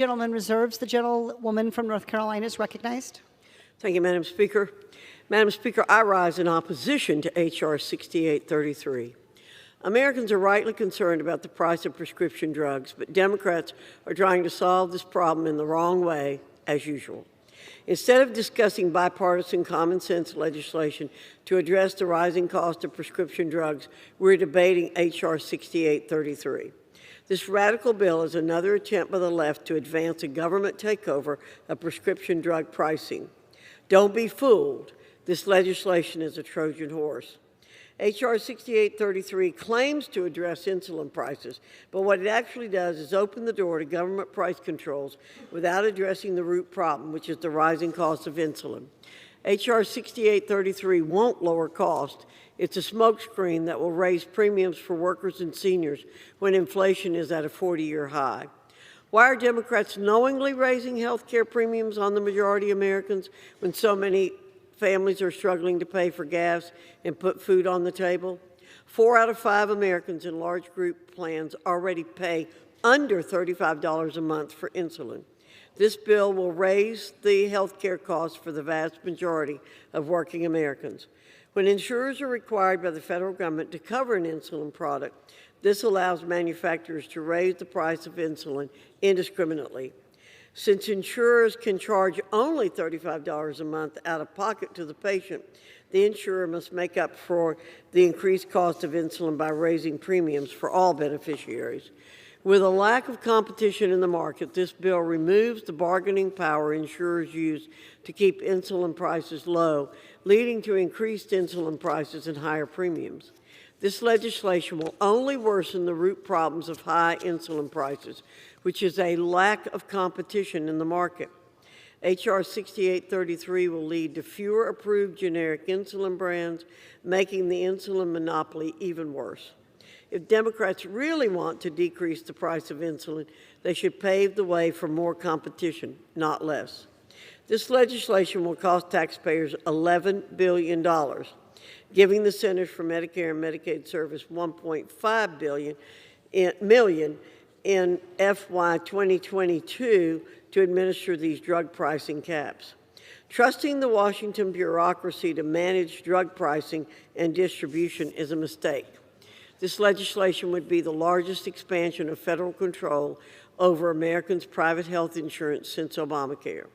Gentleman reserves. The gentlewoman from North Carolina is recognized. Thank you, Madam Speaker. Madam Speaker, I rise in opposition to H.R. 6833. Americans are rightly concerned about the price of prescription drugs, but Democrats are trying to solve this problem in the wrong way, as usual. Instead of discussing bipartisan common sense legislation to address the rising cost of prescription drugs, we're debating H.R. 6833. This radical bill is another attempt by the left to advance a government takeover of prescription drug pricing. Don't be fooled. This legislation is a Trojan horse. H.R. 6833 claims to address insulin prices, but what it actually does is open the door to government price controls without addressing the root problem, which is the rising cost of insulin. H.R. 6833 won't lower cost. It's a smokescreen that will raise premiums for workers and seniors when inflation is at a 40-year high. Why are Democrats knowingly raising health care premiums on the majority of Americans when so many families are struggling to pay for gas and put food on the table? 4 out of 5 Americans in large group plans already pay under $35 a month for insulin. This bill will raise the health care costs for the vast majority of working Americans. When insurers are required by the federal government to cover an insulin product, this allows manufacturers to raise the price of insulin indiscriminately. Since insurers can charge only $35 a month out of pocket to the patient, the insurer must make up for the increased cost of insulin by raising premiums for all beneficiaries. With a lack of competition in the market, this bill removes the bargaining power insurers use to keep insulin prices low, leading to increased insulin prices and higher premiums. This legislation will only worsen the root problems of high insulin prices, which is a lack of competition in the market. H.R. 6833 will lead to fewer approved generic insulin brands, making the insulin monopoly even worse. If Democrats really want to decrease the price of insulin, they should pave the way for more competition, not less. This legislation will cost taxpayers $11 billion, giving the Centers for Medicare and Medicaid Services $1.5 million in FY 2022 to administer these drug pricing caps. Trusting the Washington bureaucracy to manage drug pricing and distribution is a mistake. This legislation would be the largest expansion of federal control over Americans' private health insurance since Obamacare.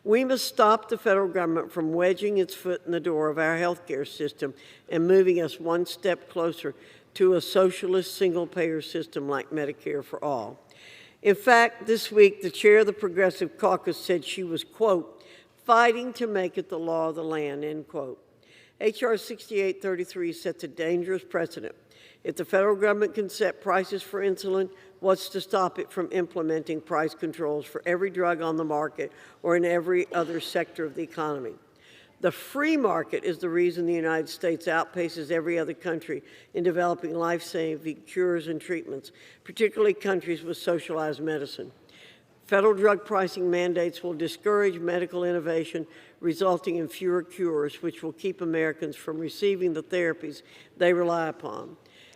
We must stop the federal government from wedging its foot in the door of our health care system and moving us one step closer to a socialist single-payer system like Medicare for all. In fact, this week, the chair of the Progressive Caucus said she was, quote, fighting to make it the law of the land, end quote. H.R. 6833 sets a dangerous precedent. If the federal government can set prices for insulin, what's to stop it from implementing price controls for every drug on the market or in every other sector of the economy? The free market is the reason the United States outpaces every other country in developing life-saving cures and treatments, particularly countries with socialized medicine. Federal drug pricing mandates will discourage medical innovation, resulting in fewer cures, which will keep Americans from receiving the therapies they rely upon.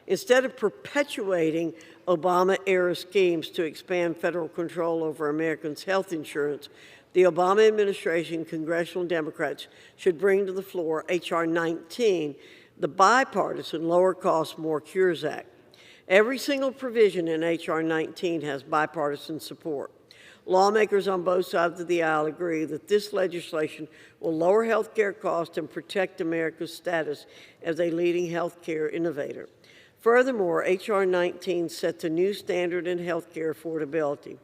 Instead of perpetuating Obama-era schemes to expand federal control over Americans' health insurance, the Obama administration, congressional Democrats should bring to the floor H.R. 19, the bipartisan Lower Cost, More Cures Act. Every single provision in H.R. 19 has bipartisan support. Lawmakers on both sides of the aisle agree that this legislation will lower health care costs and protect America's status as a leading health care innovator. Furthermore, H.R. 19 sets a new standard in health care affordability.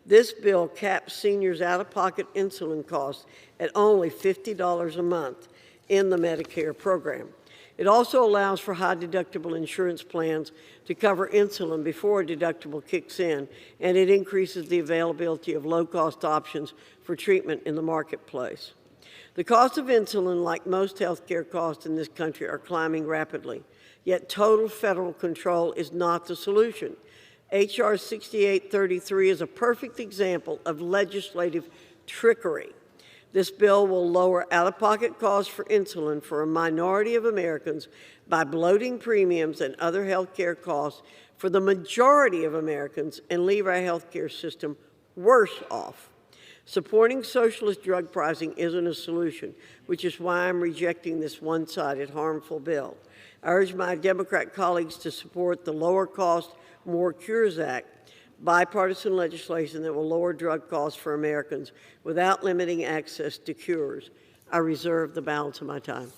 This bill caps seniors' out-of-pocket insulin costs at only $50 a month in the Medicare program. It also allows for high-deductible insurance plans to cover insulin before a deductible kicks in, and it increases the availability of low-cost options for treatment in the marketplace. The cost of insulin, like most health care costs in this country, are climbing rapidly. Yet total federal control is not the solution. H.R. 6833 is a perfect example of legislative trickery. This bill will lower out-of-pocket costs for insulin for a minority of Americans by bloating premiums and other health care costs for the majority of Americans and leave our health care system worse off. Supporting socialist drug pricing isn't a solution, which is why I'm rejecting this one-sided, harmful bill. I urge my Democrat colleagues to support the Lower Cost, More Cures Act, bipartisan legislation that will lower drug costs for Americans without limiting access to cures. I reserve the balance of my time.